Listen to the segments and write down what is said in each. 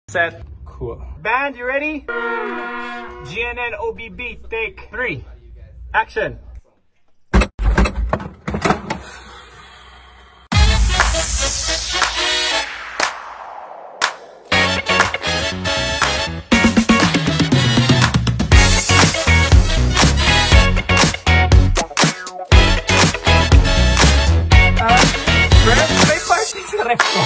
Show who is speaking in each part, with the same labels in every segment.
Speaker 1: Set. Cool. Band, you ready? GNN OBB, take 3. Action. May party sa ref ko.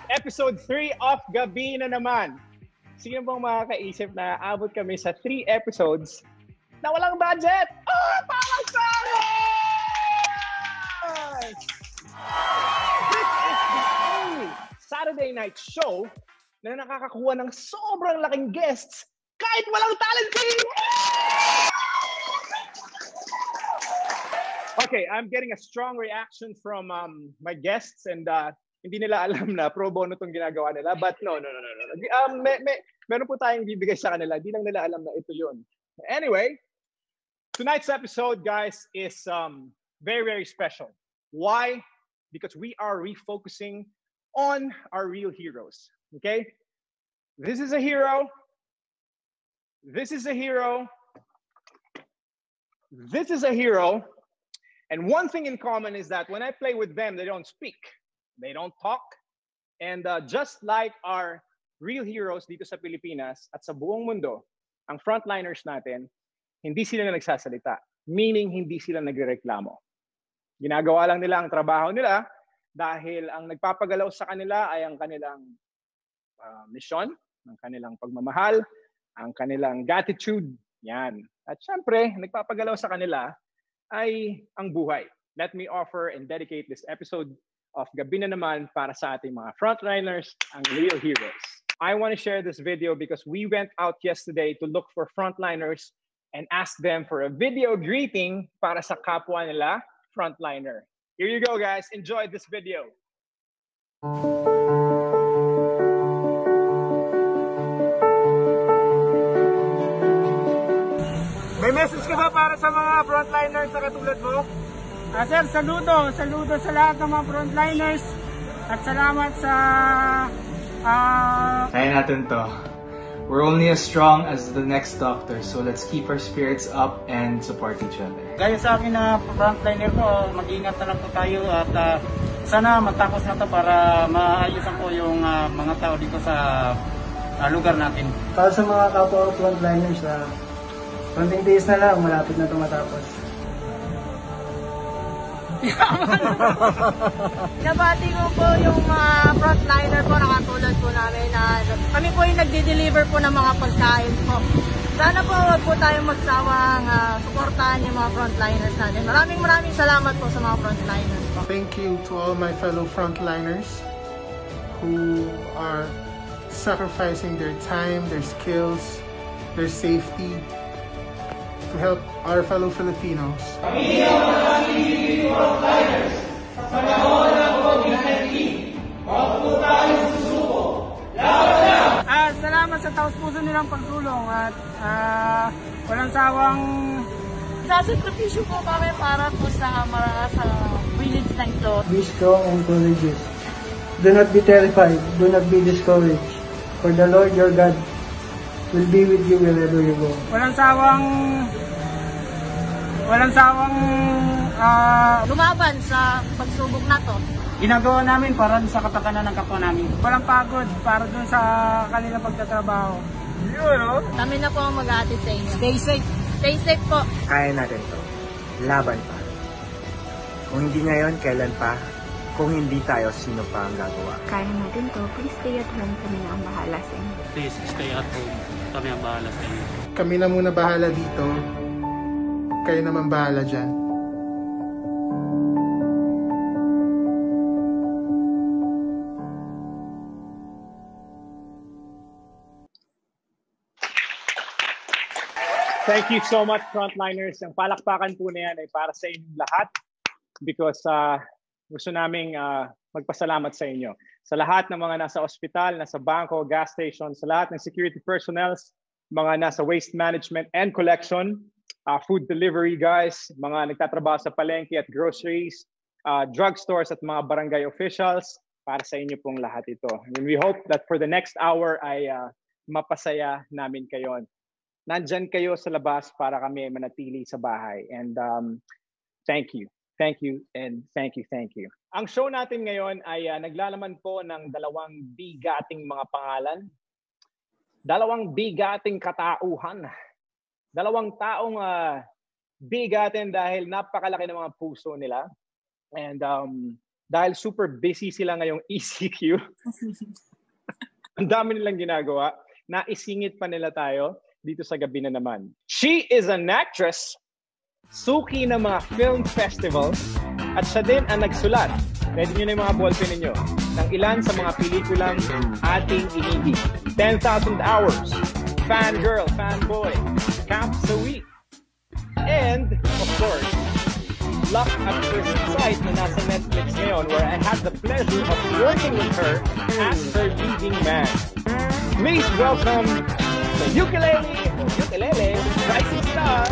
Speaker 1: Episode 3 of Gabi na naman. Sino bang makakaisip na abot kami sa 3 episodes na walang budget? Oh, parang sana! This is the only Saturday night show na nakakakuha ng sobrang laking guests kahit walang talent team! Okay, I'm getting a strong reaction from my guests and hindi nila alam na pro bono itong ginagawa nila. But no. Meron po tayong bibigay sa kanila. Di lang nila alam na ito yun. Anyway, tonight's episode, guys, is very, very special. Why? Because we are refocusing on our real heroes. Okay? This is a hero. This is a hero. This is a hero. And one thing in common is that when I play with them, they don't speak. They don't talk. And just like our real heroes dito sa Pilipinas at sa buong mundo, ang frontliners natin, hindi sila nagsasalita. Meaning, hindi sila nagrereklamo. Ginagawa lang nila ang trabaho nila dahil ang nagpapagalaw sa kanila ay ang kanilang misyon, ang kanilang pagmamahal, ang kanilang gratitude. Yan. At syempre, nagpapagalaw sa kanila ay ang buhay. Let me offer and dedicate this episode of Gabi na naman para sa ating mga frontliners, ang real heroes. I want to share this video because we went out yesterday to look for frontliners and ask them for a video greeting para sa kapwa nila frontliner. Here you go, guys. Enjoy this video. May message ka ba para sa mga frontliners na katulad mo?
Speaker 2: Sir, saludo sa lahat ng mga frontliners at salamat sa
Speaker 3: Kaya natin to. We're only as strong as the next doctor, so let's keep our spirits up and support each other.
Speaker 2: Gaya sa akin na frontliner ko, mag-ingat na lang po tayo at sana matapos na to para maayusan po yung mga tao dito sa lugar natin.
Speaker 4: Para sa mga kapwa frontliners, konting tiis na lang, malapit na ito matapos.
Speaker 5: Nabati ko po yung mga frontliner po na katulad po namin na kami po yung nagde-deliver po ng mga pagkain po. Sana po wag po tayong magsawang suportahan yung mga frontliners natin. Maraming salamat po sa mga frontliners po.
Speaker 6: Thank you to all my fellow frontliners who are sacrificing their time, their skills, their safety to help our fellow Filipinos.
Speaker 7: Kami ang mga Pilipino frontliners sa panahon ng COVID-19. Huwag po tayong susuko. Laban lang!
Speaker 2: Salamat sa taos-puso nilang pagtulong at walang sawang
Speaker 5: Sasakripisyo po kami para po sa village thanks, Lord.
Speaker 4: Be strong and courageous. Do not be terrified. Do not be discouraged. For the Lord your God will be with you wherever you go.
Speaker 2: Walang sawang
Speaker 5: Lumaban sa pagsubok na to.
Speaker 2: ginagawa namin para sa kapakanan ng kapwa namin. Walang pagod para dun sa kanilang pagtatrabaho.
Speaker 5: Kami na po ang mag-aatid sa inyo.
Speaker 2: Stay safe.
Speaker 5: Stay safe po.
Speaker 8: Kaya natin to. Laban pa. Kung hindi ngayon, kailan pa? Kung hindi tayo, sino pa ang gagawa?
Speaker 9: Kaya natin to. Please stay at home. Kami na ang bahala sa inyo.
Speaker 10: Please stay at home. Kami ang bahala sa inyo.
Speaker 6: Kami na muna bahala dito. Kayo naman bahala dyan.
Speaker 1: Thank you so much, frontliners. Ang palakpakan po na yan ay para sa inyong lahat because gusto naming magpasalamat sa inyo. Sa lahat ng mga nasa ospital, nasa bangko, gas station, sa lahat ng security personnel, mga nasa waste management and collection, food delivery guys, mga nagtatrabaho sa palengke at groceries, drugstores at mga barangay officials, para sa inyo pong lahat ito. And we hope that for the next hour ay mapasaya namin kayo. Nandyan kayo sa labas para kami manatili sa bahay. And thank you. Thank you and thank you, thank you. Ang show natin ngayon ay naglalaman po ng dalawang bigating mga pangalan. Dalawang bigating katauhan. Dalawang taong bigatin dahil napakalaki ng mga puso nila. And dahil super busy sila ngayong ECQ, ang dami nilang ginagawa, naisingit pa nila tayo dito sa gabi na naman. She is an actress, suki ng mga film festivals, at siya din ang nagsulat. Pwede nyo na yung mga ballpen ninyo ng ilan sa mga pelikulang ating inibig. 10,000 Hours, Fangirl, Fanboy, Camp Sawi, and, of course, Luck at First Sight na nasa Netflix ngayon where I had the pleasure of working with her as her leading man. Please welcome the ukulele rising star.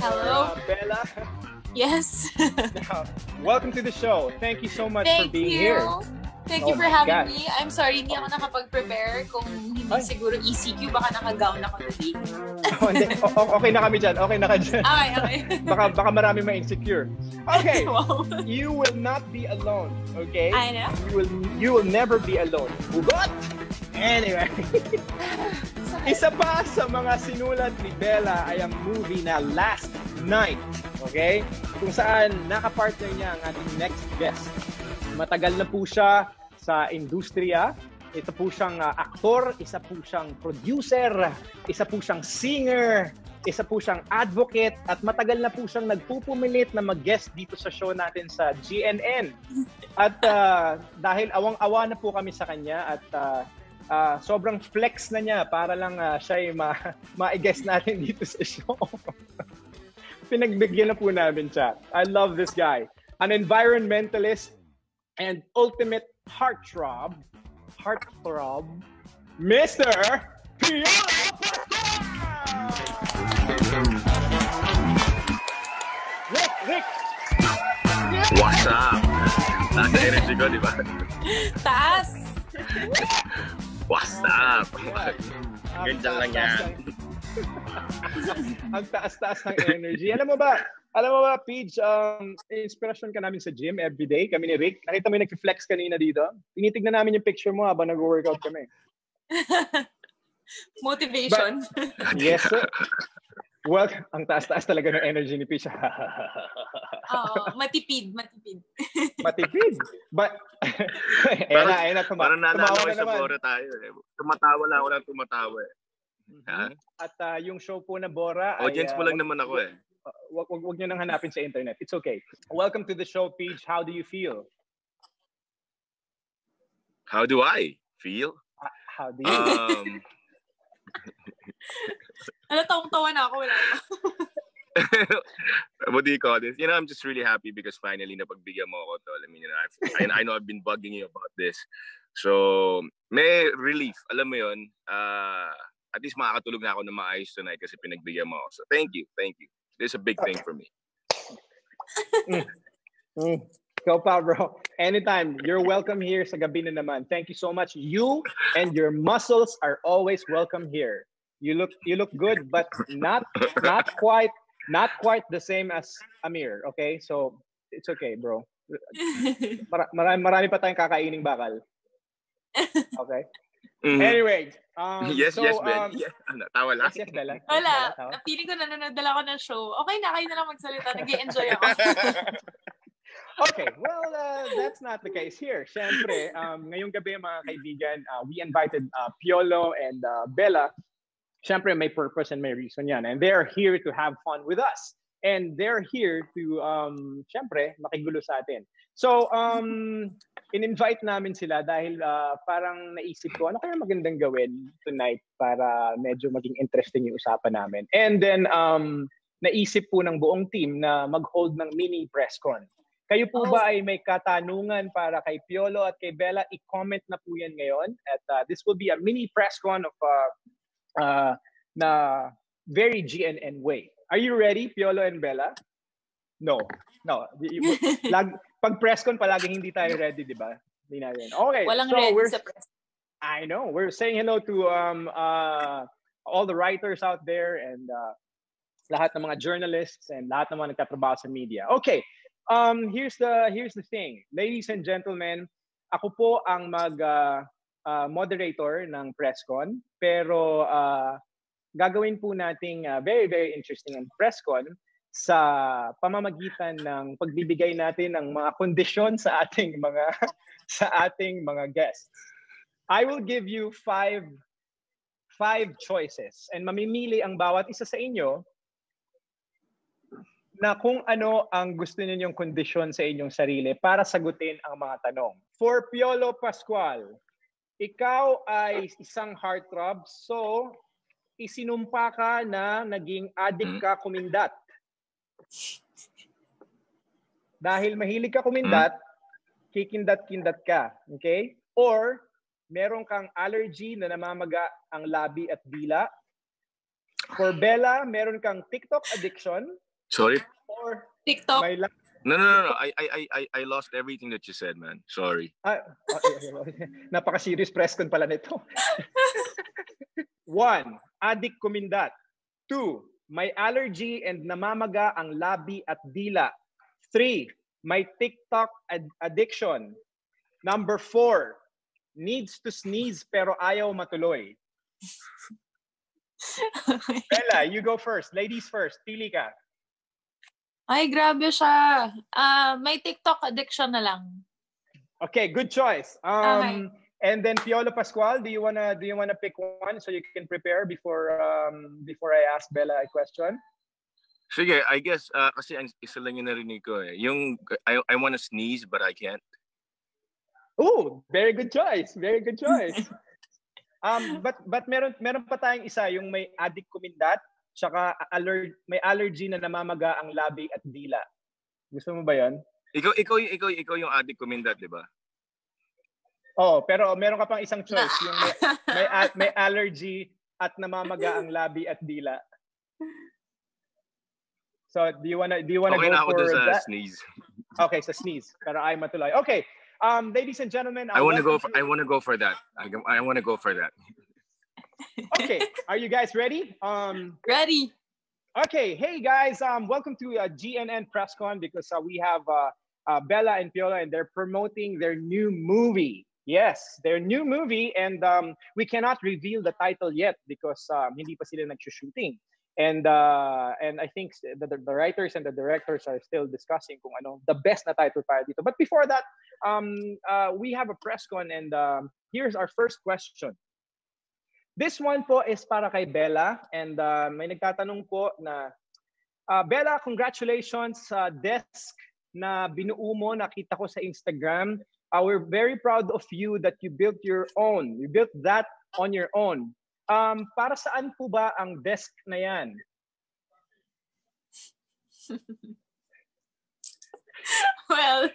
Speaker 11: Hello.
Speaker 1: Bella.
Speaker 11: Yes.
Speaker 1: Welcome to the show. Thank you so much for being here.
Speaker 11: Thank you for having me. I'm sorry, hindi ako nakapag-prepare. Kung hindi siguro ECQ, baka naka-gown ako today.
Speaker 1: Okay na kami dyan. Okay na ka dyan.
Speaker 11: Okay.
Speaker 1: Baka marami ma-insecure. Okay.
Speaker 11: Wow.
Speaker 1: You will not be alone. Okay?
Speaker 11: I know.
Speaker 1: You will never be alone. What? Anyway. Isa pa sa mga sinulat ni Bella ay ang movie na Last Night. Okay? Kung saan nakapartner niya ang ating next guest. Matagal na po siya sa industriya. Isa po siyang aktor, isa po siyang producer, isa po siyang singer, isa po siyang advocate, at matagal na po siyang nagpupumilit na mag-guest dito sa show natin sa GNN. At dahil awang-awa na po kami sa kanya at sobrang flex na niya para lang siya ay ma-guest natin dito sa show. Pinagbigyan na po namin siya. I love this guy. An environmentalist and ultimate heartthrob, Mr. Piolo Rick!
Speaker 12: What's up? Nasa energy ko, di ba?
Speaker 11: Taas!
Speaker 12: What's up? Ganyan lang yan.
Speaker 1: Ang taas-taas ng energy. Alam mo ba, Peach, inspirasyon ka namin sa gym everyday. Kami ni Rick. Nakita mo yung nag-flex kanina dito. Tinitignan namin yung picture mo habang nag-workout kami.
Speaker 11: Motivation.
Speaker 1: Yes, sir. Well, ang taas-taas talaga ng energy ni Peach.
Speaker 11: Matipid.
Speaker 1: Matipid? But,
Speaker 12: parang nanalo sa Bora tayo. Tumatawa lang ako ng tumatawa eh.
Speaker 1: At yung show po na Bora,
Speaker 12: audience mo lang naman ako eh.
Speaker 1: Wag niyo nang hanapin sa internet. It's okay. Welcome to the show, Peach. How do you feel?
Speaker 12: How do I feel?
Speaker 1: How do you
Speaker 11: tawang-tawa na ako. Wala
Speaker 12: what do you call this? I'm just really happy because finally napagbigyan mo ako, tol. I mean, I know I've been bugging you about this. So, may relief. Alam mo yun, at least makakatulog na ako ng maayos tonight kasi pinagbigyan mo ako. So, thank you. This is a big thing for me.
Speaker 1: Go pa, bro. Anytime. You're welcome here sa gabi na naman. Thank you so much. You and your muscles are always welcome here. You look good, but not quite the same as Amir. Okay, so it's okay, bro. Marami pa tayong kakaining bakal. Okay. Mm-hmm. Anyway,
Speaker 12: yes, Ben. Tawa lang.
Speaker 1: Yes, Bella.
Speaker 11: Wala. Feeling ko nanonood ako ng show. Okay na, kayo na lang magsalita. Nag-i-enjoy ako.
Speaker 1: Okay, well, that's not the case here. Siyempre, ngayong gabi mga kaibigan, we invited Piolo and Bella. Siyempre, may purpose and may reason yan. And they're here to have fun with us. And they're here to, siyempre, makigulo sa atin. So, in-invite namin sila dahil parang naisip ko, ano kaya magandang gawin tonight para medyo maging interesting yung usapan namin. And then, naisip po ng buong team na mag-hold ng mini press con. Kayo po ba ay may katanungan para kay Piolo at kay Bella? I-comment na po yan ngayon. At this will be a mini press con of na very GNN way. Are you ready, Piolo and Bella? No. Pag press con, palaging hindi tayo ready, di ba? Hindi na rin. Okay.
Speaker 11: Walang ready sa press.
Speaker 1: I know. We're saying hello to all the writers out there and lahat ng mga journalists and lahat ng mga nagtatrabaho sa media. Okay. Here's the thing. Ladies and gentlemen, ako po ang moderator ng PressCon, pero gagawin po nating very, very interesting ang PressCon sa pamamagitan ng pagbibigay natin ng mga kondisyon sa ating mga guests. I will give you five choices and mamimili ang bawat isa sa inyo na kung ano ang gusto ninyong kondisyon sa inyong sarili para sagutin ang mga tanong. For Piolo Pascual, ikaw ay isang heartthrob, so isinumpa ka na naging addict ka kumindat. Dahil mahilig ka kumindat, kikindat-kindat ka. Okay? Or, meron kang allergy na namamaga ang labi at dila. For Bella, meron kang TikTok addiction.
Speaker 12: Sorry?
Speaker 1: Or
Speaker 11: TikTok?
Speaker 12: No. I lost everything that you said, man. Sorry.
Speaker 1: Napaka-serious press con pala nito. 1, addict kumindat. 2, may allergy and namamaga ang labi at dila. 3, may TikTok addiction. Number 4, needs to sneeze pero ayaw matuloy. Bella, you go first. Ladies first. Pili ka.
Speaker 11: Ay, grabe siya. May TikTok addiction na lang.
Speaker 1: Okay, good choice.
Speaker 11: Okay.
Speaker 1: And then Piolo Pascual, do you wanna pick one so you can prepare before I ask Bella a question?
Speaker 12: Sige, I guess kasi ang isa lang yung narinig ko eh. Yung I wanna sneeze but I can't.
Speaker 1: Oh, very good choice. Very good choice. But meron pa tayong isa, yung may addict kumindat. Tsaka may allergy na namamaga ang labi at dila. Gusto mo ba 'yon?
Speaker 12: Ikaw yung addict kumindat, 'di ba?
Speaker 1: Oh, pero meron ka pang isang choice, yung may allergy at namamaga ang labi at dila. So, do you wanna
Speaker 12: okay,
Speaker 1: go for that?
Speaker 12: Sneeze.
Speaker 1: Okay, so sneeze. Pero ay matuloy. Okay. Ladies and gentlemen,
Speaker 12: I want to go for that. I want to go for that.
Speaker 1: Okay, are you guys ready?
Speaker 11: Ready.
Speaker 1: Okay, hey guys, welcome to GNN PressCon because we have Bella and Piolo and they're promoting their new movie. Yes, their new movie, and we cannot reveal the title yet because hindi pa sila nag-shooting. And I think the writers and the directors are still discussing kung ano the best na title para dito. But before that, we have a PressCon and here's our first question. This one po is para kay Bella and may nagtatanong po na Bella, congratulations sa desk na binuo mo, nakita ko sa Instagram. We're very proud of you that you built your own. You built that on your own. Para saan po ba ang desk na yan?
Speaker 11: Well,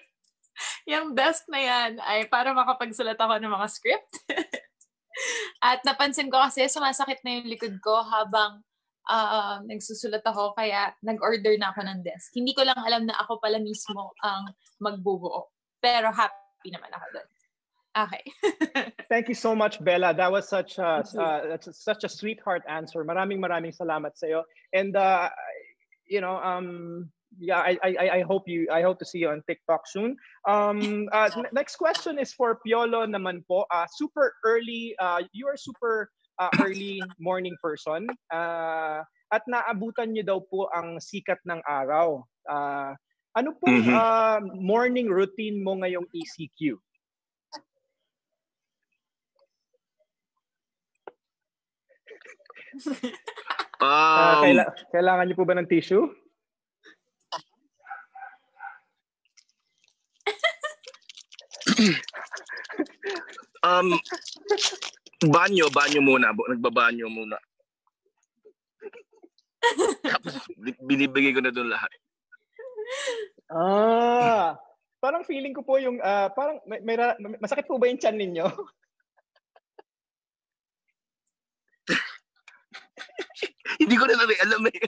Speaker 11: yung desk na yan ay para makapagsulat ako ng mga script. At napansin ko kasi sumasakit na yung likod ko habang nagsusulat ako, kaya nag-order na ako ng desk. Hindi ko lang alam na ako pala mismo ang magbubuo. Pero happy naman ako doon. Okay.
Speaker 1: Thank you so much, Bella. That was such a sweetheart answer. Maraming salamat sa iyo. And yeah, I hope to see you on TikTok soon. Next question is for Piolo naman po. Super early, you are super early morning person. At naabutan niyo daw po ang sikat ng araw. Ano po morning routine mo ngayong ECQ? Kailangan niyo po ba ng tissue?
Speaker 12: Banyo muna. Nagbabanyo muna. Tapos binibigay ko na doon lahat.
Speaker 1: Parang feeling ko po yung parang may masakit po ba yung tiyan ninyo?
Speaker 12: Hindi ko na alam eh.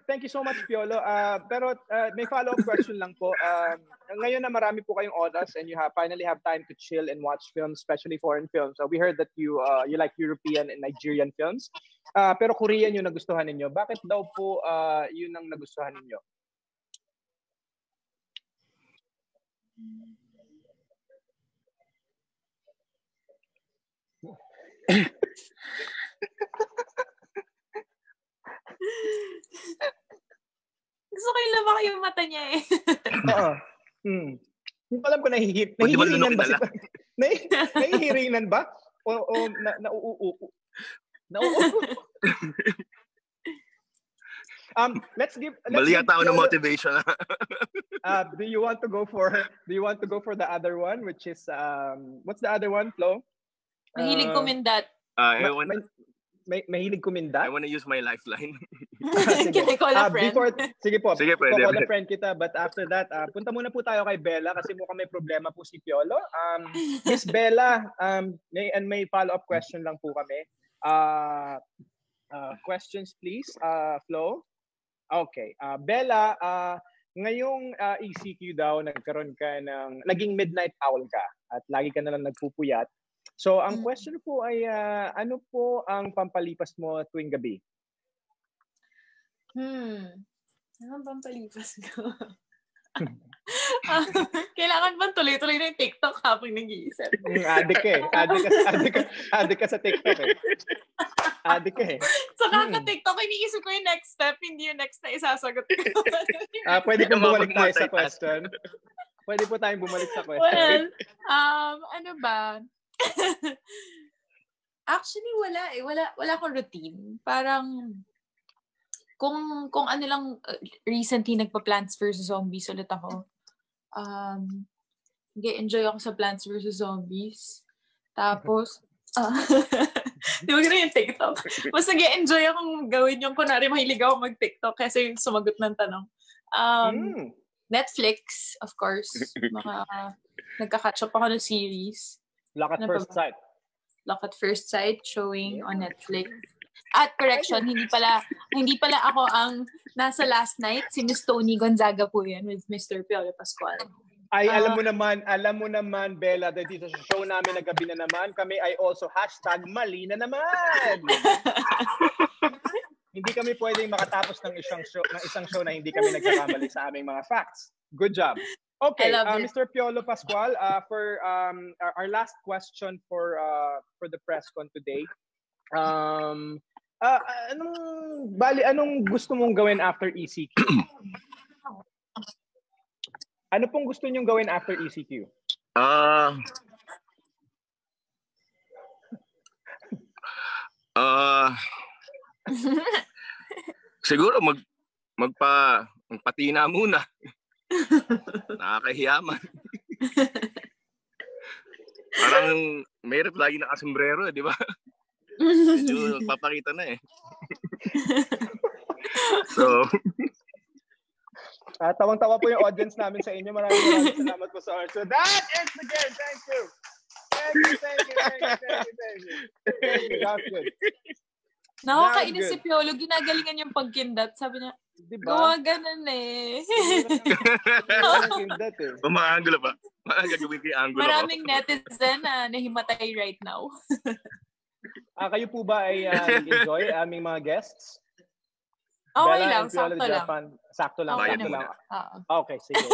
Speaker 1: Thank you so much, Piolo. Pero may follow-up question lang po. Ngayon na marami po kayong oras and you finally have time to chill and watch films, especially foreign films. We heard that you like European and Nigerian films. Pero Korean yung nagustuhan ninyo. Bakit daw po yun ang nagustuhan ninyo?
Speaker 11: Gusto ko yung laba yung mata niya eh.
Speaker 1: Oo. Hindi ko alam kung nahihiringan ba? Nahihiringan ba? O nauuupo?
Speaker 12: Mali yata ako ng motivation.
Speaker 1: Do you want to go for the other one, which is what's the other one, Flo?
Speaker 11: Mahilig kumindat.
Speaker 1: Mahilig kumindat?
Speaker 12: I want to use my lifeline.
Speaker 11: Can I call a friend?
Speaker 1: Sige po.
Speaker 12: Sige, pwede.
Speaker 1: Call a friend kita. But after that, punta muna po tayo kay Bella kasi mukhang may problema po si Piolo. Miss Bella, may follow-up question lang po kami. Questions please, Flo? Okay. Bella, ngayong ECQ daw, naging midnight owl ka at lagi ka na lang nagpupuyat. So, ang question po ay, ano po ang pampalipas mo tuwing gabi?
Speaker 11: Ano ang pampalipas ko? Kailangan ba tuloy-tuloy na yung TikTok habang nag-iisip?
Speaker 1: Adik ka eh. Adik ka sa TikTok eh. Adik ka eh.
Speaker 11: So, kaka-TikTok, iniisip ko yung next step, hindi yung next na isasagot ko.
Speaker 1: Pwede kong bumalik tayo sa question. Pwede po tayong bumalik sa question.
Speaker 11: Well, ano ba? Actually, wala eh. Wala akong routine. Parang, kung ano lang, recently nagpa-Plants vs. Zombies ulit ako. Nag-enjoy ako sa Plants vs. Zombies. Tapos, di ba ganun yung TikTok? Mas nag-enjoy akong gawin yung kunwari mahilig ako mag-TikTok kasi yung sumagot ng tanong. Netflix, of course. Nagka-catch up ako ng series.
Speaker 1: Lock at First Sight.
Speaker 11: Lock at First Sight showing on Netflix. At correction, hindi pala ako ang nasa last night. Si Miss Tony Gonzaga po yan with Mr. Piolo Pascual.
Speaker 1: Ay, alam mo naman, Bella, dito sa show namin na gabi na naman, kami ay also #mali na naman. Hindi kami pwedeng makatapos ng isang show na hindi kami nagkakamali sa aming mga facts. Good job. Okay, Mr. Piolo Pascual, for our last question for the press con today. Anong gusto mong gawin after ECQ? Ano pong gusto niyong gawin after ECQ?
Speaker 12: Siguro magpatina muna. Nakakahiyaman. Parang mayroon lagi nakasombrero, di ba? Medyo papakita na eh. So,
Speaker 1: tawang-tawa po yung audience namin sa inyo. Maraming salamat po sa So that ends the game. Thank you. Thank you. That's good.
Speaker 11: Nakakainis si Piolo. Ginagalingan yung pagkindat. Sabi niya, diba? Gawa ganun eh.
Speaker 12: Mga angulo ba? Gagawin ko yung angulo ko.
Speaker 11: Maraming netizen na nahimatay right now.
Speaker 1: Kayo po ba ay nag-enjoy aming mga guests?
Speaker 11: Okay
Speaker 1: Bella
Speaker 11: lang, sakto lang.
Speaker 1: Sakto lang.
Speaker 11: Okay,
Speaker 1: sakto lang. Okay, sige.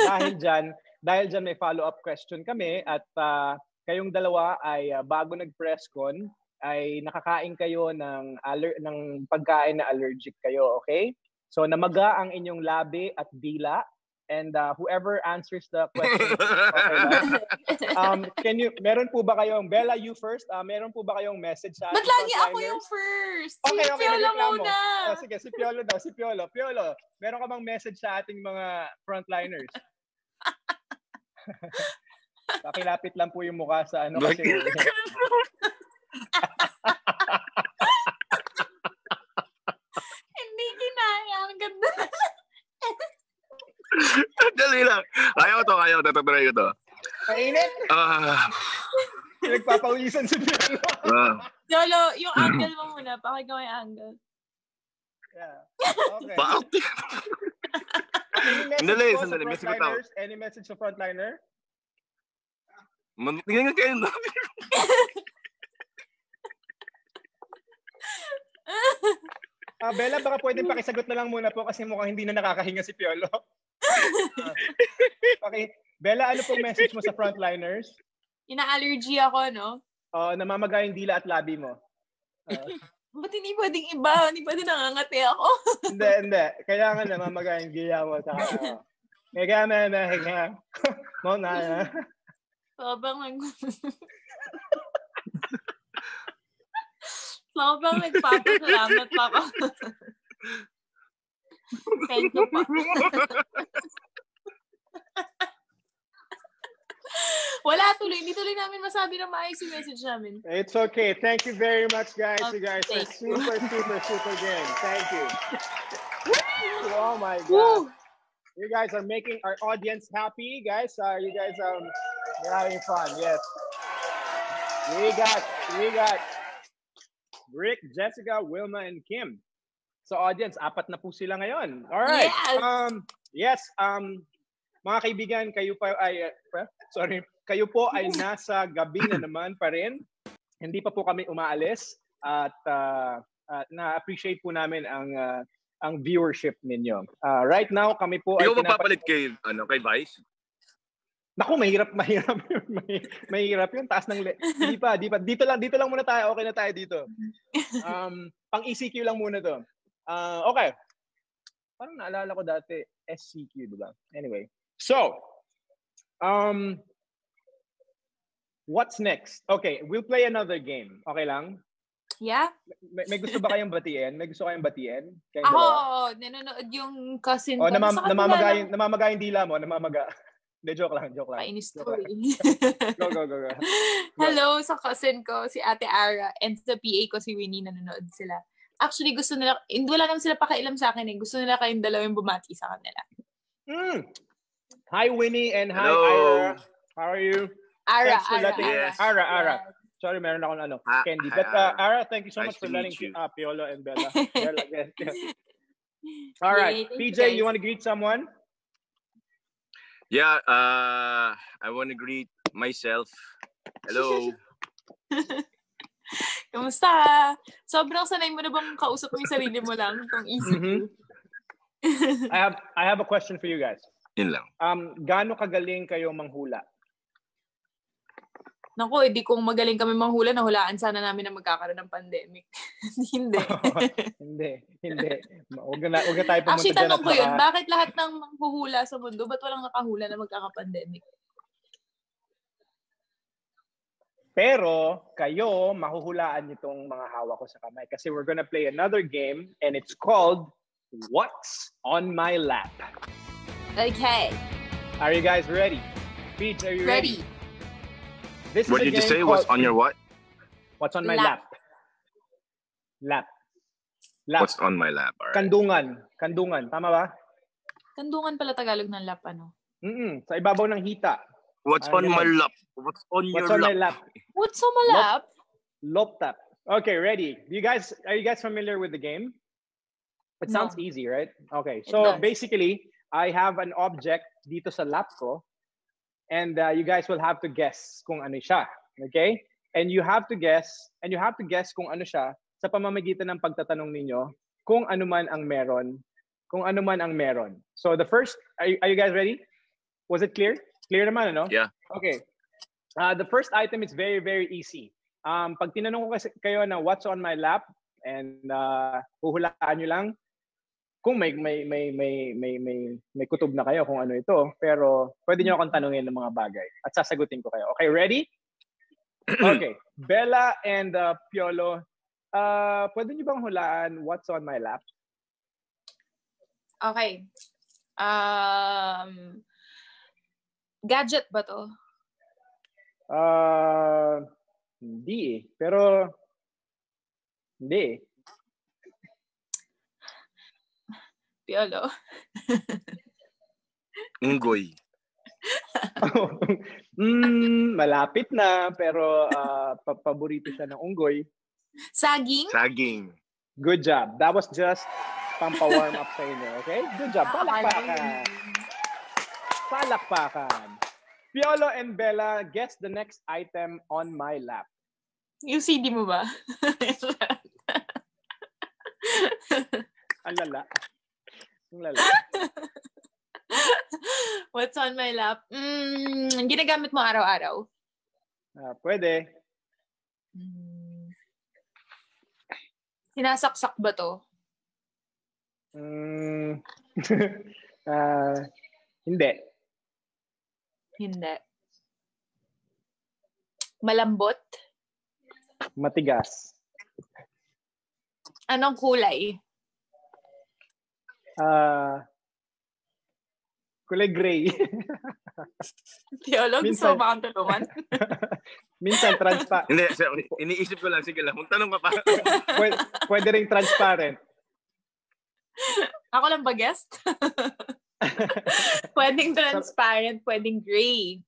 Speaker 1: Dahil dyan may follow-up question kami at kayong dalawa ay bago nag-press con ay nakakain kayo ng pagkain na allergic kayo, okay? So namaga ang inyong labi at dila and whoever answers the question meron po ba kayong Bella, you first? Meron po ba kayong message sa
Speaker 11: Ba't lagi ako yung first?
Speaker 1: Okay,
Speaker 11: si Piolo muna.
Speaker 1: Sige, si Piolo daw. Si Piolo. Piolo, meron ka bang message sa ating mga frontliners? Pakilapit lang po yung mukha sa kasi
Speaker 11: hindi kinaya. Ang ganda.
Speaker 12: Dali lang. Ayaw to. Tatry ko to.
Speaker 1: Mainit? Nagpapawisan si Piolo.
Speaker 11: Piolo, yung angle mo muna. Pakagawa yung angle.
Speaker 1: Yeah. Okay. Any message sa frontliner?
Speaker 12: Tingnan kayo na.
Speaker 1: Bella, baka pwedeng pakisagot na lang muna po kasi mukhang hindi na nakakahinga si Piolo. Okay. Bella, ano pong message mo sa frontliners?
Speaker 11: Ina-allergy ako, no?
Speaker 1: Namamaga yung dila at labi mo.
Speaker 11: Ba't hindi pwedeng iba? Hindi pwedeng nangangati ako?
Speaker 1: Hindi. Kaya nga namamaga yung dila mo. Higa. Mo na.
Speaker 11: Sobrang nagpapasalamat ako. Thank you po. Wala tuloy. Hindi tuloy namin masabi na maayos yung message namin.
Speaker 1: It's okay. Thank you very much, guys. You guys are super game. Thank you. Oh my God. You guys are making our audience happy, guys. You guys you're having fun. Yes. We got Rick, Jessica, Wilma, and Kim. So audience, 4 na po sila ngayon. All right.
Speaker 11: Yes.
Speaker 1: Mga kaibigan, kayo po ay nasa gabi na naman pa rin. Hindi pa po kami umaalis at na-appreciate po namin ang viewership ninyo. Right now, kami po ay
Speaker 12: ikaw mapapalit kay Vice?
Speaker 1: Naku, mahirap yun. Taas ng Di pa. Dito lang muna tayo. Okay na tayo dito. Pang ECQ lang muna to. Okay. Parang naalala ko dati, SCQ, di ba? Anyway. So, what's next? Okay, we'll play another game. Okay lang?
Speaker 11: Yeah.
Speaker 1: May gusto ba kayong batiin?
Speaker 11: Ako, nanonood yung cousin ko.
Speaker 1: Namamaga yung dila mo. Namamaga. Hindi, joke lang.
Speaker 11: Painis to eh.
Speaker 1: Go.
Speaker 11: Hello sa cousin ko, si Ate Ara, and sa PA ko, si Winnie, nanonood sila. Actually, gusto nila, wala naman sila pakailam sa akin eh. Gusto nila kayong dalawang bumati sa kanila.
Speaker 1: Hi, Winnie, and hi, Ira. How are you?
Speaker 11: Ara.
Speaker 1: Sorry, meron ako candy. But Ara, thank you so much for letting Piolo and Bella. All right, PJ, you want to greet someone?
Speaker 12: Yeah, I want to greet myself. Hello.
Speaker 11: Kamusta? Sobrang sanay mo na bang kausap mo yung sarili mo lang? Itong ECQ?
Speaker 1: I have a question for you guys.
Speaker 12: Yun lang.
Speaker 1: Gaano kagaling kayo manghula?
Speaker 11: Naku, di kung magaling kami manghula, nahulaan sana namin na magkakaroon ng pandemic. Hindi. Hindi. Huwag na tayo pumunta actually, tanong ko yun, bakit lahat ng manghuhula sa mundo, ba't walang nakahula na magkaka-pandemic?
Speaker 1: Pero, kayo, mahuhulaan nitong mga hawak ko sa kamay. Kasi we're gonna play another game, and it's called What's on My Lap?
Speaker 11: Okay.
Speaker 1: Are you guys ready? Peach, are you ready?
Speaker 12: What did you say? What's on your what?
Speaker 1: What's on my lap? Lap. Lap.
Speaker 12: What's on my lap? All right.
Speaker 1: Kandungan. Tama ba?
Speaker 11: Kandungan pala Tagalog ng lap, ano?
Speaker 1: Sa ibabaw ng hita.
Speaker 12: What's on my lap? What's on your
Speaker 1: my
Speaker 12: lap?
Speaker 1: lap?
Speaker 11: What's on my lap?
Speaker 1: Lop tap. Okay, ready. Are you guys familiar with the game? It sounds easy, right? Okay, so basically, I have an object dito sa lap ko, and you guys will have to guess kung ano siya. Okay? And you have to guess kung ano siya sa pamamagitan ng pagtatanong ninyo kung ano man ang meron. So the first, are you guys ready? Was it clear? Clear naman, ano?
Speaker 12: Yeah.
Speaker 1: Okay. The first item is very, very easy. Pag tinanong ko kasi kayo na what's on my lap, and huhulaan nyo lang kung may kutob na kayo kung ano ito, pero pwede nyo akong tanungin ng mga bagay at sasagutin ko kayo. Okay, ready? Okay. Bella and Piolo, pwede nyo bang hulaan what's on my lap?
Speaker 11: Okay. Gadget ba to?
Speaker 1: Hindi eh. Pero, hindi eh.
Speaker 11: Piolo.
Speaker 12: Unggoy.
Speaker 1: Malapit na, pero paborito siya ng unggoy.
Speaker 11: Saging?
Speaker 12: Saging.
Speaker 1: Good job. That was just pampa-warm up sa inyo, okay? Good job. Palakpakan. Piolo and Bella, guess the next item on my lap.
Speaker 11: Yung CD mo ba?
Speaker 1: Ang lala.
Speaker 11: What's on my lap? Ginagamit mo araw-araw?
Speaker 1: Pwede.
Speaker 11: Sinasaksak ba to?
Speaker 1: Hindi.
Speaker 11: Hindi. Malambot?
Speaker 1: Matigas.
Speaker 11: Anong kulay?
Speaker 1: Kulay gray.
Speaker 11: Piolo, gusto mo ba akong tulungan?
Speaker 1: Minsan transparent.
Speaker 12: Hindi, iniisip ko lang. Sige lang, kung tanong ka pa.
Speaker 1: Pwede ring transparent.
Speaker 11: Ako lang ba guest? Pwedeng transparent, pwedeng gray.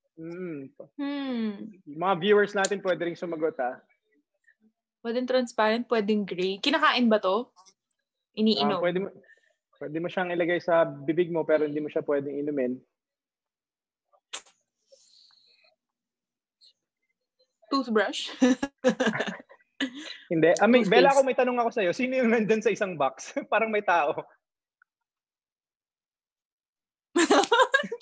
Speaker 1: Mga viewers natin pwede ring sumagot, ha?
Speaker 11: Pwedeng transparent, pwedeng gray. Kinakain ba to? Iniinom?
Speaker 1: Pwede mo siyang ilagay sa bibig mo pero hindi mo siya pwedeng inumin.
Speaker 11: Toothbrush?
Speaker 1: Hindi. Bella, ako may tanong ako sa'yo. Sino yung nandun sa isang box? Parang may tao.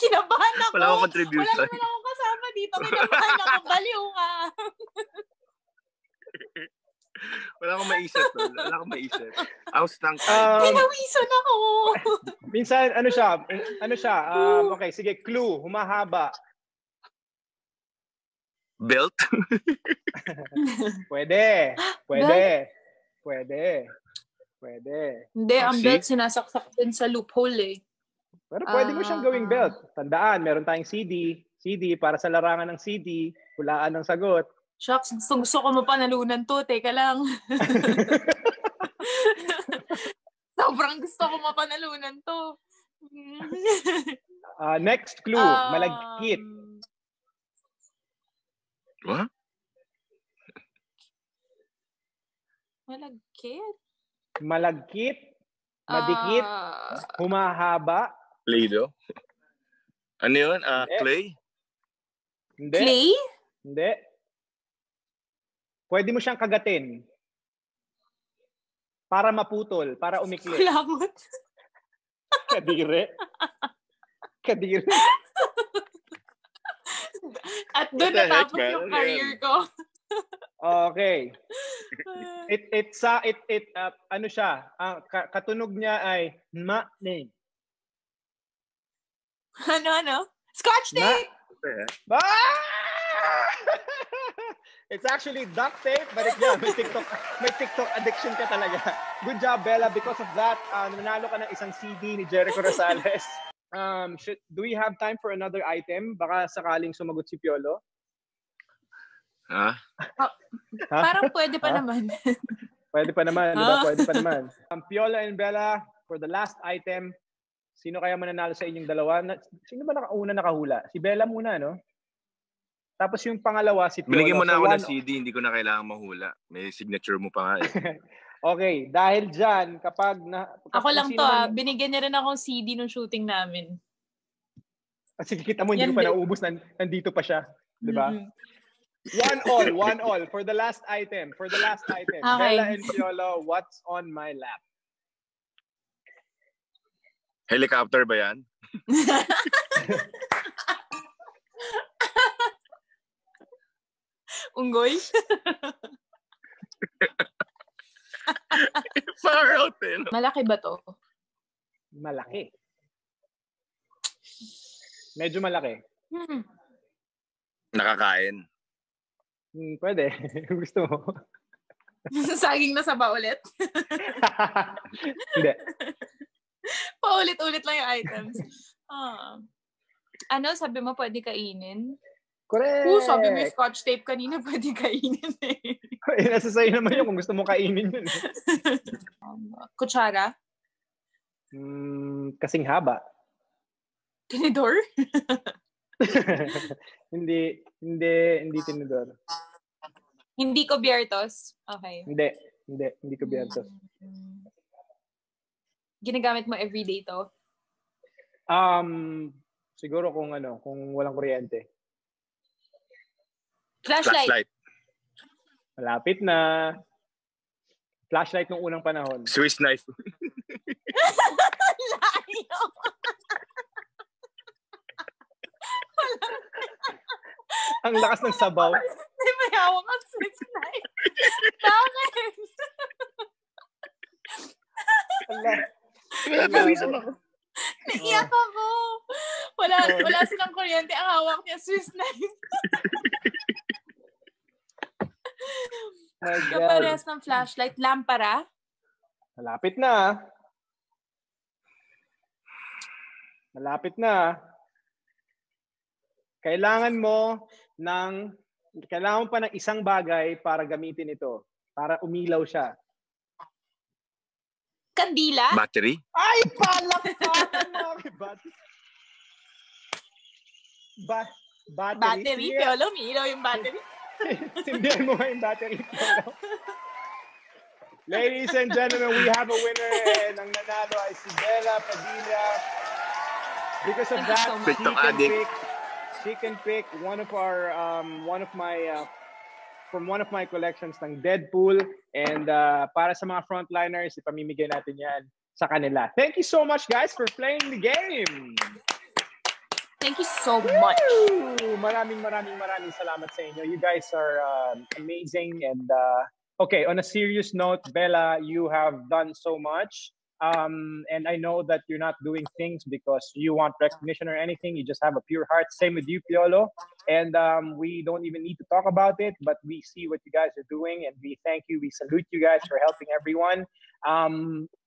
Speaker 11: Kinabahan ako.
Speaker 12: Wala akong contribution.
Speaker 11: Wala naman akong kasama dito. Kinabahan ako. Baliw ka.
Speaker 12: Wala akong maisip. I was thankful.
Speaker 11: Pinawisan ako.
Speaker 1: Minsan, ano siya? Okay, sige, clue. Humahaba.
Speaker 12: Belt?
Speaker 1: Pwede.
Speaker 11: Hindi, ang belt sinasaksak din sa loophole eh.
Speaker 1: Pero pwede mo siyang gawing belt. Tandaan, meron tayong CD para sa larangan ng CD, hulaan ng sagot.
Speaker 11: Shucks, gusto ko mapanalunan to. Teka lang. Sobrang gusto ko mapanalunan to.
Speaker 1: Next clue, malagkit.
Speaker 12: What?
Speaker 11: Malagkit?
Speaker 1: Madikit, humahaba.
Speaker 12: Play-Doh? Ano yun? Clay?
Speaker 1: Hindi.
Speaker 11: Clay?
Speaker 1: Hindi. Pwede mo siyang kagatin. Para maputol, para umikli.
Speaker 11: Kulamot.
Speaker 1: Kadire.
Speaker 11: At doon natapos yung career ko.
Speaker 1: Okay. Ano siya? Katunog niya ay ma-name.
Speaker 11: Ano? Scotch tape!
Speaker 1: It's actually duct tape, but may TikTok addiction ka talaga. Good job, Bella. Because of that, nanalo ka ng isang CD ni Jericho Rosales. Do we have time for another item? Baka sakaling sumagot si Piolo.
Speaker 12: Ha?
Speaker 11: Parang pwede pa naman.
Speaker 1: Pwede pa naman, di ba? Pwede pa naman. Piolo and Bella, for the last item, sino kaya mananalo sa inyong dalawa? Sino ba una nakahula? Si Bella muna, no? Tapos yung pangalawa, si Piolo.
Speaker 12: Binigyan mo na ako ng CD, hindi ko na kailangan mahula. May signature mo pa nga eh.
Speaker 1: Okay, dahil dyan, kapag
Speaker 11: ako lang to binigyan niya rin akong CD nung shooting namin.
Speaker 1: Sige, kita mo, hindi ko pa naubos, nandito pa siya. Diba?
Speaker 11: Mm-hmm.
Speaker 1: 1-1 for the last item. Okay. Bella and Piolo, what's on my lap?
Speaker 12: Helicopter ba yan?
Speaker 11: Unggoy?
Speaker 12: Far out eh.
Speaker 11: Malaki ba to?
Speaker 1: Malaki. Medyo malaki.
Speaker 12: Nakakain.
Speaker 1: Pwede. Gusto mo.
Speaker 11: Saging na saba ulit?
Speaker 1: Hindi.
Speaker 11: Paulit-ulit lang yung items. Ano, sabi mo pwede kainin?
Speaker 1: Correct.
Speaker 11: Sabi mo yung scotch tape kanina, pwede kainin eh.
Speaker 1: Nasa sa'yo naman yun kung gusto mo kainin yun.
Speaker 11: Kutsara?
Speaker 1: Kasing haba.
Speaker 11: Tinidor?
Speaker 1: Hindi tinidor.
Speaker 11: Hindi kubiertos? Okay.
Speaker 1: Hindi kubiertos.
Speaker 11: Ginagamit mo everyday to?
Speaker 1: Siguro kung walang kuryente.
Speaker 11: Flashlight.
Speaker 1: Malapit na. Flashlight nung unang panahon.
Speaker 12: Swiss knife.
Speaker 11: Layo.
Speaker 1: Ang lakas ng sabaw.
Speaker 11: Hindi may hawak ang Swiss knife. Bakit? Naiyak ako. Wala silang kuryente. Ang hawak niya Swiss knife. Kaparehas ng flashlight. Lampara?
Speaker 1: Malapit na. Kailangan mo pa ng isang bagay para gamitin ito. Para umilaw siya.
Speaker 11: Kandila?
Speaker 12: Battery?
Speaker 1: Ay, palakpakan mo! Battery?
Speaker 11: Battery? Piolo, umiilaw yung battery?
Speaker 1: Sindihan mo yung battery, Piolo. Ladies and gentlemen, we have a winner and ang nanalo ay si Bella Padilla. Because of that, she can pick one of my collections ng Deadpool, and para sa mga frontliners, ipamimigay natin yan sa kanila. Thank you so much, guys, for playing the game.
Speaker 11: Thank you so much.
Speaker 1: Maraming salamat sa inyo. You guys are amazing. And okay, on a serious note, Bella, you have done so much. And I know that you're not doing things because you want recognition or anything. You just have a pure heart. Same with you, Piolo. And we don't even need to talk about it, but we see what you guys are doing, and we thank you. We salute you guys for helping everyone.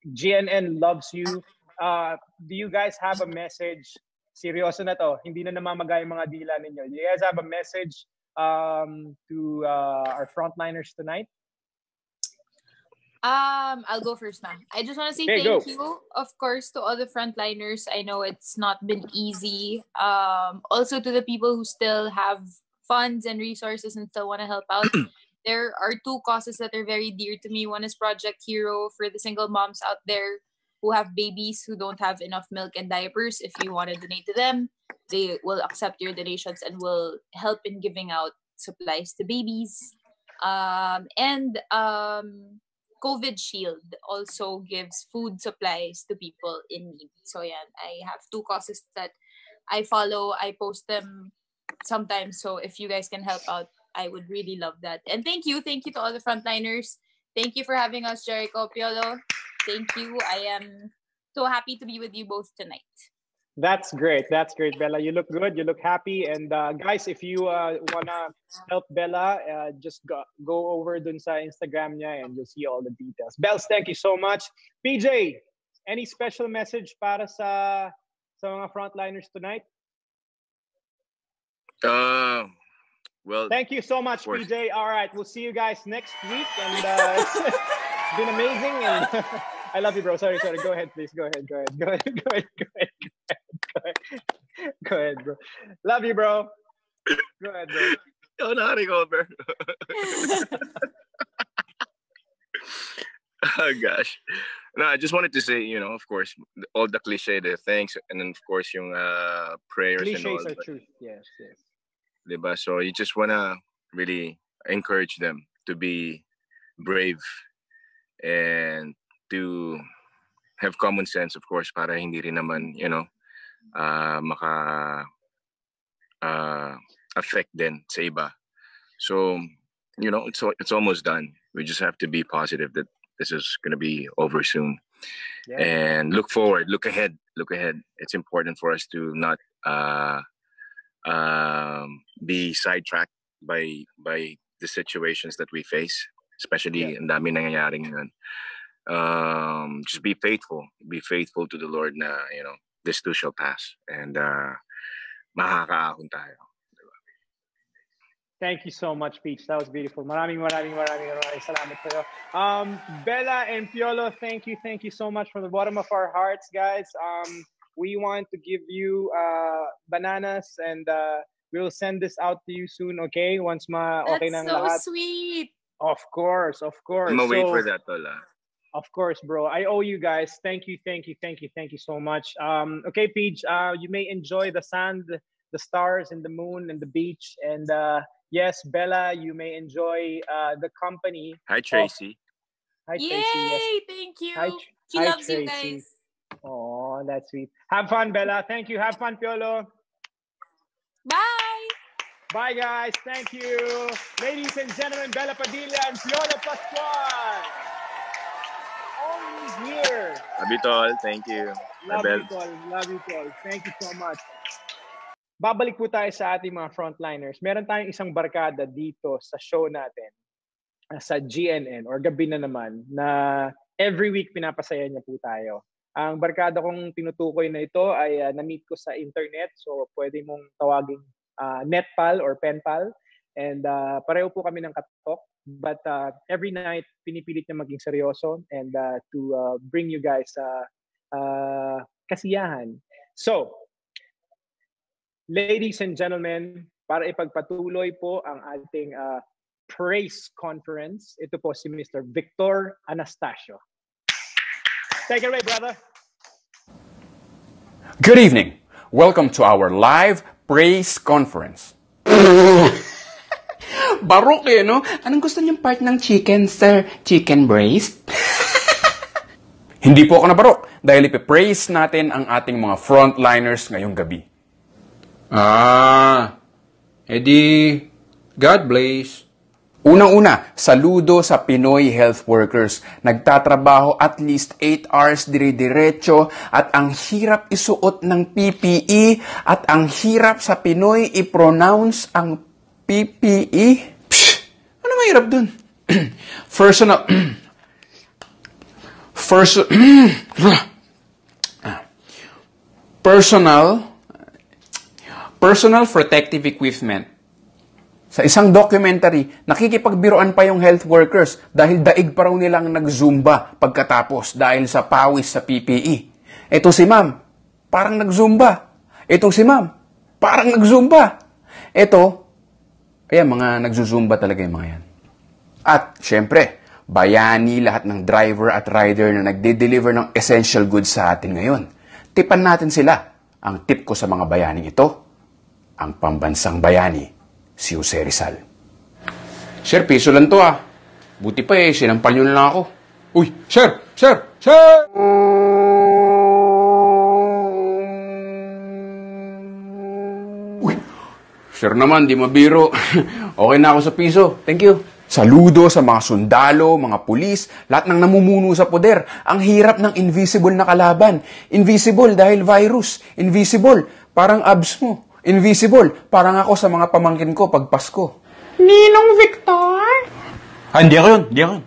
Speaker 1: GNN loves you. Do you guys have a message? Seryoso na to. Hindi na namamagay yung mga dila ninyo. Do you guys have a message to our frontliners tonight?
Speaker 11: I'll go first now. I just want to say thank you, of course, to all the frontliners. I know it's not been easy. Also to the people who still have funds and resources and still want to help out. There are two causes that are very dear to me. One is Project Hero for the single moms out there who have babies who don't have enough milk and diapers. If you want to donate to them, they will accept your donations and will help in giving out supplies to babies. COVID Shield also gives food supplies to people in need. So yeah, I have two causes that I follow. I post them sometimes. So if you guys can help out, I would really love that. And thank you to all the frontliners. Thank you for having us, Jericho, Piolo. Thank you. I am so happy to be with you both tonight.
Speaker 1: That's great, Bella. You look good. You look happy. And guys, if you wanna help Bella, just go over dun sa Instagram niya and you'll see all the details. Bells, thank you so much. PJ, any special message para sa mga frontliners tonight?
Speaker 12: Well,
Speaker 1: thank you so much, PJ. All right, we'll see you guys next week. And It's been amazing, and I love you, bro. Sorry. Go ahead, please. Go ahead, bro. Love you, bro. Go ahead, bro.
Speaker 12: Oh, na-recover. Oh, gosh. No, I just wanted to say, of course, all the cliche, the thanks, and then, of course, yung prayers
Speaker 1: Clichés
Speaker 12: and all.
Speaker 1: are truth. Yes.
Speaker 12: Diba? So you just want to really encourage them to be brave and to have common sense, of course, para hindi rin naman, affect din sa iba. So, it's almost done. We just have to be positive that this is going to be over soon. Yeah. And look ahead. It's important for us to not be sidetracked by the situations that we face, especially ang dami nangyayaring ngayon. Just be faithful to the Lord na, this too shall pass, and makakaahon tayo.
Speaker 1: Thank you so much, Peach. That was beautiful. Maraming salamat sa'yo. Bella and Piolo, thank you so much from the bottom of our hearts, guys. We want to give you bananas, and we'll send this out to you soon, okay? Once okay na lahat.
Speaker 11: That's so sweet.
Speaker 1: Of course.
Speaker 12: I'm gonna wait for that, Tola.
Speaker 1: Of course, bro. I owe you guys. Thank you so much. Okay, Peach, you may enjoy the sand, the stars, and the moon, and the beach, and yes, Bella, you may enjoy the company.
Speaker 12: Hi, Tracy.
Speaker 1: Hi,
Speaker 11: Yay!
Speaker 1: Tracy. Yes.
Speaker 11: Thank you.
Speaker 1: He
Speaker 11: loves
Speaker 1: Tracy.
Speaker 11: you guys.
Speaker 1: Oh, that's sweet. Have fun, Bella. Thank you. Have fun, Piolo.
Speaker 11: Bye.
Speaker 1: Bye, guys. Thank you. Ladies and gentlemen, Bella Padilla and Piolo Pascual. Always here.
Speaker 12: Love you, Tol. Thank you.
Speaker 1: Love you, Tol. Thank you so much. Babalik po tayo sa ating mga frontliners. Meron tayong isang barkada dito sa show natin, sa GNN, or gabi na naman, na every week pinapasaya niya po tayo. Ang barkada kong tinutukoy na ito ay na-meet ko sa internet, so pwede mong tawaging netpal or penpal. And pareho po kami ng katok, but every night pinipilit niya maging seryoso and to bring you guys kasiyahan. So, ladies and gentlemen, para ipagpatuloy po ang ating praise conference, ito po si Mr. Victor Anastasio. Take it away, brother.
Speaker 13: Good evening. Welcome to our live praise conference. Barok no? Anong gusto niyong part ng chicken, sir? Chicken breast? Hindi po ako nabarok dahil ipipraise natin ang ating mga frontliners ngayong gabi. Edi, God bless. Unang-una, saludo sa Pinoy health workers. Nagtatrabaho at least 8 hours dire-diretso at ang hirap isuot ng PPE at ang hirap sa Pinoy i-pronounce ang PPE. Ano mahirap dun? Personal protective equipment. Sa isang documentary, nakikipagbiroan pa yung health workers dahil daig pa raw nilang nag-zumba pagkatapos dahil sa pawis sa PPE. Ito si ma'am, parang nag-zumba. Itong si ma'am, parang nag-zumba. Ito, ayan, mga nag-zumba talaga yung mga yan. At, syempre, bayani lahat ng driver at rider na nagde-deliver ng essential goods sa atin ngayon. Tipan natin sila. Ang tip ko sa mga bayaning ito, ang pambansang bayani, si Jose Rizal. Sir, piso lang to Buti pa sinampal nyo na lang ako. Uy, sir! Uy, sir naman, di mabiro. Okay na ako sa piso. Thank you. Saludo sa mga sundalo, mga pulis, lahat ng namumuno sa poder. Ang hirap ng invisible na kalaban. Invisible dahil virus. Invisible, parang abs mo. Invisible, parang ako sa mga pamangkin ko pag Pasko. Ninong Victor? Hindi ako yun.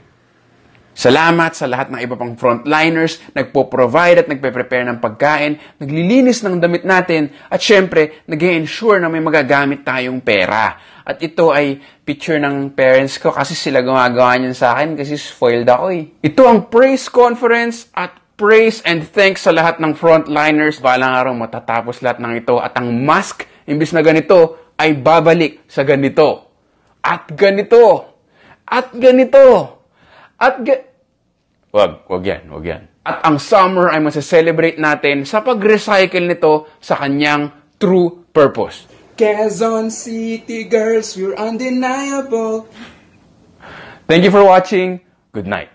Speaker 13: Salamat sa lahat ng iba pang frontliners, nagpo-provide at nagpe-prepare ng pagkain, naglilinis ng damit natin, at syempre, nag-ensure na may magagamit tayong pera. At ito ay picture ng parents ko kasi sila gumagawa niyan sa akin kasi spoiled ako eh. Ito ang praise conference at praise and thanks sa lahat ng frontliners. Balang araw matatapos lahat ng ito at ang mask, imbis na ganito, ay babalik sa ganito. At ganito. At ganito. Wag yan. At ang summer ay masaselebrate natin sa pag-recycle nito sa kanyang true purpose.
Speaker 3: Quezon City girls, you're undeniable.
Speaker 13: Thank you for watching. Good night.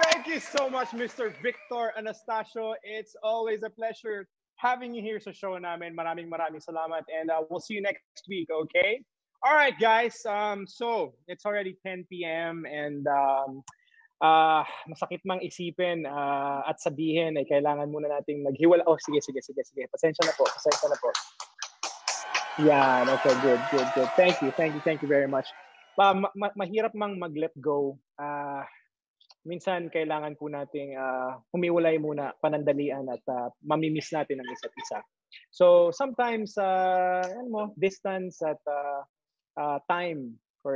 Speaker 1: Thank you so much, Mr. Victor Anastasio. It's always a pleasure having you here sa show namin. Maraming salamat, and we'll see you next week, okay? All right, guys. So it's already 10 p.m. and masakit mang isipin at sabihin ay kailangan muna nating maghiwala. Oh, sige. Pasensya na po. Yan. Okay, good. Thank you very much. Mahirap mang mag-let go. Minsan kailangan po nating humiwalay muna, panandalian at mamimiss natin ang isa't isa. So sometimes distance at time for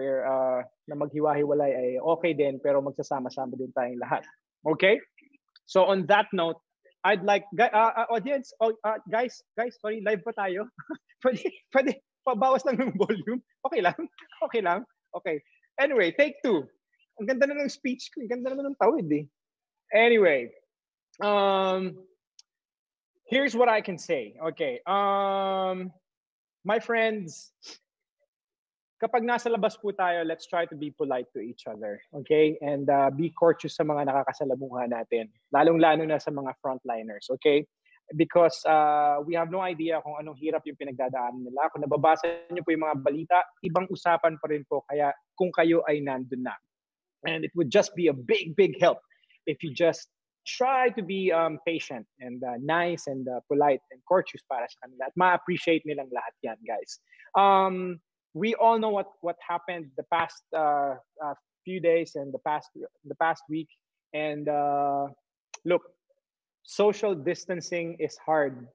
Speaker 1: na maghiwa-hiwalay ay okay din, pero magsasama-sama din tayong lahat. Okay? So on that note, I'd like audience, guys, sorry, live pa tayo. pwede pabawas lang ng volume. Okay lang. Okay. Anyway, take 2. Ang ganda na ng speech ko, ang ganda naman ng tawid eh. Anyway, here's what I can say. Okay. My friends, kapag nasa labas po tayo, let's try to be polite to each other, okay? And be courteous sa mga nakakasalamuha natin, lalong-lalo na sa mga frontliners, okay? Because we have no idea kung anong hirap yung pinagdadaanan nila. Kung nababasa niyo po yung mga balita, ibang usapan pa rin po kaya kung kayo ay nandun na. And it would just be a big help if you just try to be patient and nice and polite and courteous para sa kanila. At ma-appreciate nilang lahat yan, guys. We all know what happened the past few days and the past week. And look, social distancing is hard.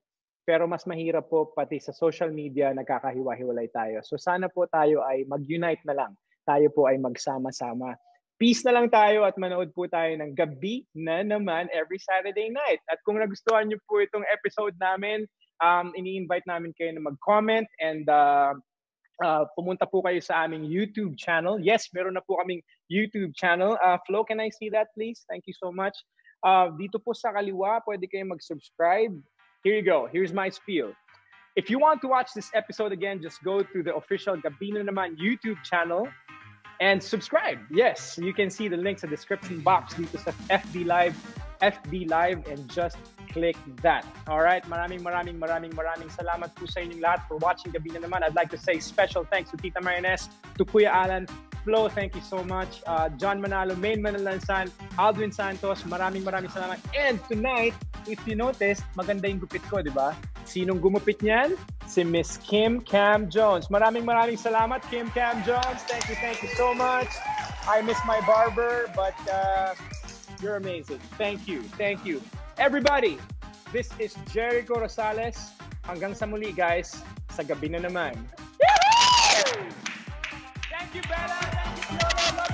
Speaker 1: Pero mas mahirap po pati sa social media nagkakahiwa-hiwalay tayo. So sana po tayo ay mag-unite na lang. Tayo po ay magsama-sama. Peace na lang tayo at manood po tayo ng Gabi na Naman every Saturday night. At kung nagustuhan niyo po itong episode namin, ini-invite namin kayo na mag-comment and pumunta po kayo sa aming YouTube channel. Yes, meron na po kaming YouTube channel. Flo, can I see that please? Thank you so much. Dito po sa kaliwa, pwede kayo mag-subscribe. Here you go. Here's my spiel. If you want to watch this episode again, just go to the official Gabi na Naman YouTube channel and subscribe. Yes, you can see the links in the description box dito sa FB Live, and just click that. All right, maraming salamat po sa inyong lahat for watching Gabi na Naman. I'd like to say special thanks to Tita Marines, to Kuya Alan, Flo, thank you so much. John Manalo, Main Manalansan, Aldwin Santos, maraming salamat. And tonight, if you noticed, maganda yung gupit ko, di ba? Sinong gumupit niyan? Si Miss Kim Cam Jones. Maraming salamat, Kim Cam Jones. Thank you so much. I miss my barber, but you're amazing. Thank you. Everybody, this is Jericho Rosales. Hanggang sa muli, guys, sa Gabi na Naman. Thank you, Bella. Thank you, Fiona.